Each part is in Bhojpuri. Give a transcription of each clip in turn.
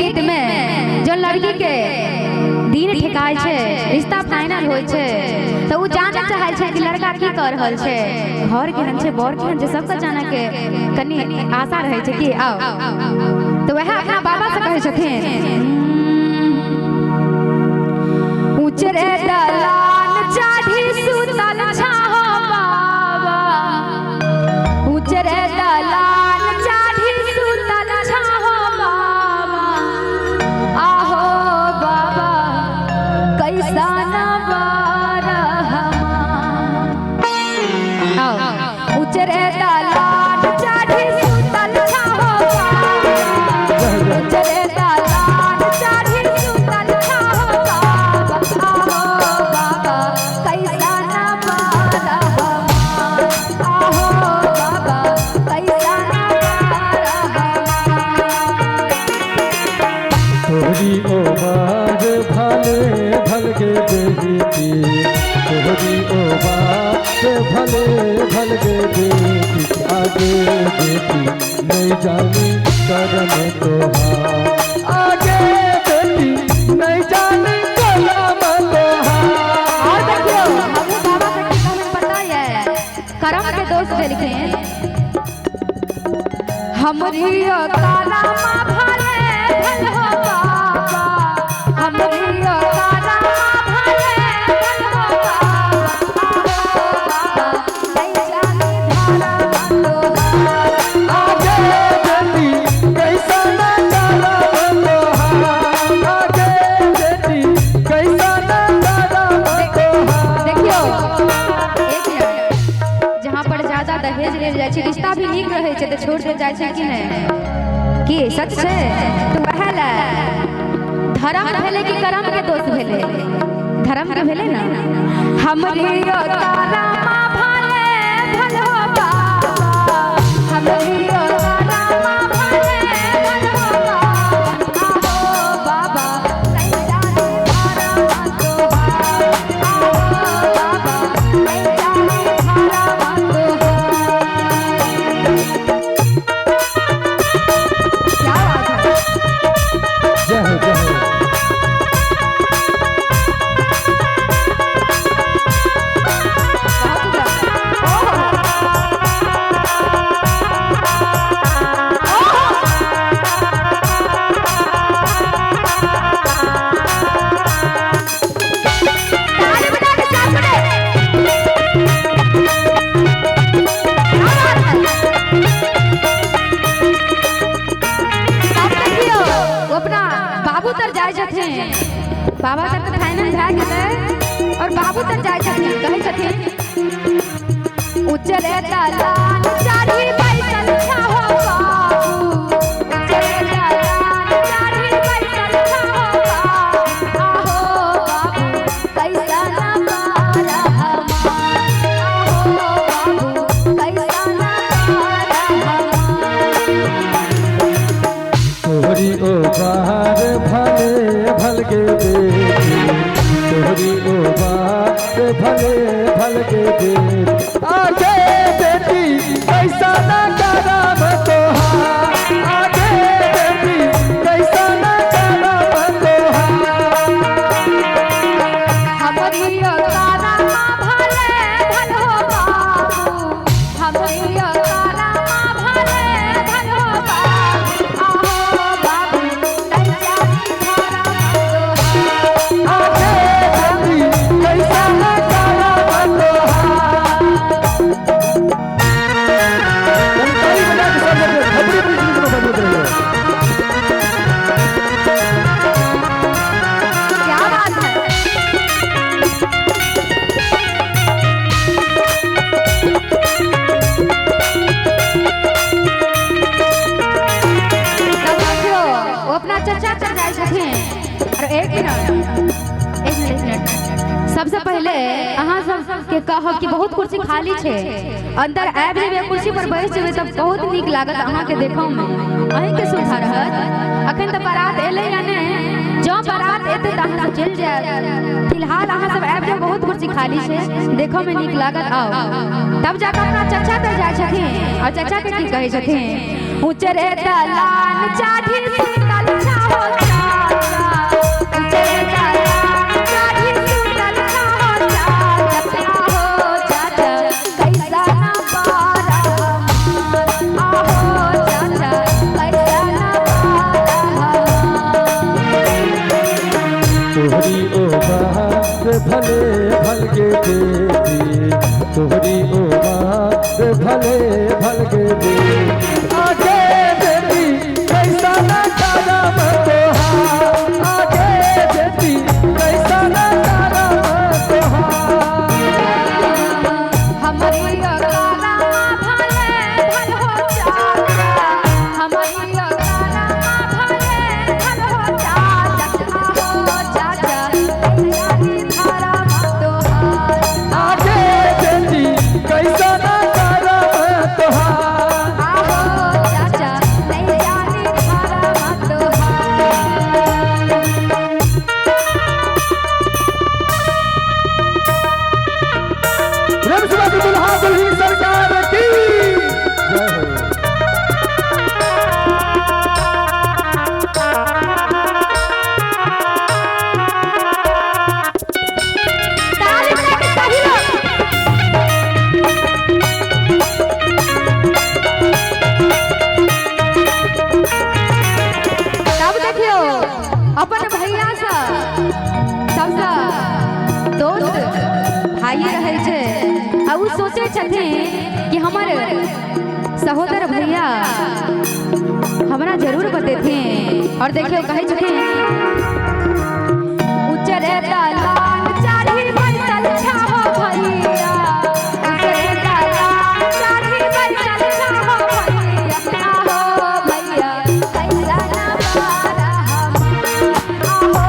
गीत में जो लड़की के दिन ठेकाय छे, रिश्ता फाइनल होय छे, तो वो जानना चाहे छे कि लड़का की कर रहल छे, घर केहन छे, बर केहन छे, सबके जाने के कनी आशा रहे छे कि आओ। तो वह अपना बाबा से कहे छथिन, उचरे दलान चाढ़ी सुतल छाहो बाबा, उचरे दलान चाढ़ी सुतल छाहो बाबा, आहो बाबा कैसा न बारहमा। आओ उचरे दलान चाढ़ी सुतल छाहो बाबा, उचरे दलान चाढ़ी सुतल छाहो बाबा, आहो बाबा कैसा न बारहमा, आहो बाबा कैसा न बारहमा। तोहरी ओबार भले भलगे बेटी, तोहरी ओबार भले भलगे बेटी, आगे बेटी नहीं जानी करम तोहार, आगे बेटी नहीं जानी करम तोहार। और देखियो हमू बाबा के हमें पता है करम के दोस्त से लिखे हैं, हमरी काला माँ भले भल हो बाबा, हमरी काला माँ भले भल हो बाबा, आहो बाबा नहीं जानी धारा तोहार, आगे बेटी कैसा न करम तोहार, आगे बेटी कैसा न करम तोहार। देखियो एक मिनट, जहाँ पर ज्यादा दहेज ले जाए छे, रिश्ता भी नीक रहे छे तो छोड़ दे जाए छे कि नहीं, की सच छे। तो वह ला धर्म भेले कि कर्म के दोस्त भेले, धर्म के भेले ना। हमरी काला माँ भले भल हो बाबा, हमरी काला माँ भले भल हो बाबा, आहो बाबा नहीं जानी धारा तोहार, आहो बाबा नहीं जानी धारा तोहार। क्या बात है, जय हो जय हो। बहुत ताली बजा के साथ वो अपना बाबू तर जाए छथिन, बाबा तर तो फाइनल भए गेलै और बाबू तर जाए छथिन, कहै छथिन उचरे दलान चाढ़ी बैसल छाहो बाबू, उचरे दलान चाढ़ी बैसल छाहो बाबू, आहो बाबू कैसा न बारहमा, आहो बाबू कैसा न बारहमा। तोहरी ओबार भले भलगे बेटी, तोहरी ओबार भले भलगे बेटी, आगे बेटी कैसा न करम तोहार, आगे बेटी कैसा न करम तोहार। हमरी काला माँ भले भल हो बाबू, हमरी काला माँ भले भल हो बाबू, आहो बाबू नहीं जानी धारा तोहार, आगे बेटी कैसा न करम तोहार। ताली बजा के सब लोग खबरी बड़ी जिंदगी में बदलते रहिए। क्या बात है। तब देखियो वो अपना चचा चल जाए छथिन और एक मिनट सबसे पहले अहाँ सब के कहब कि बहुत कुर्सी खाली छे, अंदर आबि जेबे कुर्सी पर बैठ जेबे तब बहुत नीक लागत अहाँ के देखौ में, अहीं के सुविधा रहत। अखन त बारात एले या ने, जो बारात एते त अहाँ चल जाए, फिलहाल अहाँ सब आबि जाओ, बहुत कुर्सी खाली छे, देखो में नीक लागत, आओ। तब जाकर अपना चचा तर जाए छथिन और चचा के की कहे छथिन, उचरे दलान चाढ़ी सुतल छाहो भले भलगे देवी तोहरी उमार भले भलगे देवी आगे देवी कैसा न करम तोहार आगे देवी कैसा न करम तोहार हमारी अकाला भले भल हो जाता हमारी अकाला भले भल हो जाता हो चाचा यानी धारा तोहार आगे देवी कैसा न करम तोहार आहो चाचा यानी धारा तोहार प्रेम से बात दुल्हा दुल्हन सरकार की जय हो। ताली बजा के सभी लोग तब देखियो अपन भैया से सबसे दोस्त भाई रहे छे आ उ सोचे छथिन कि हमर सहोदर भैया हमरा जरूर बतेथिन और देखियो कहे छथिन उजरे दलान चाढ़ी बैठल छाहो भैया उजरे दलान चाढ़ी बैठल छाहो भैया आहो भैया कैसा ना पारा हम आहो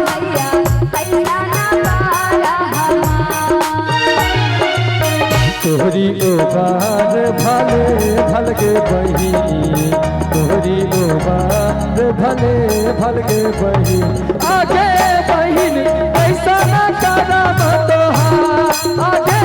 भैया कैसा ना पारा हम तोहरी ओबार भले भलगे बहिनी तोहरी ओबार भले भलगे बहिनी आगे बहिन ऐसा न करम तोहार आगे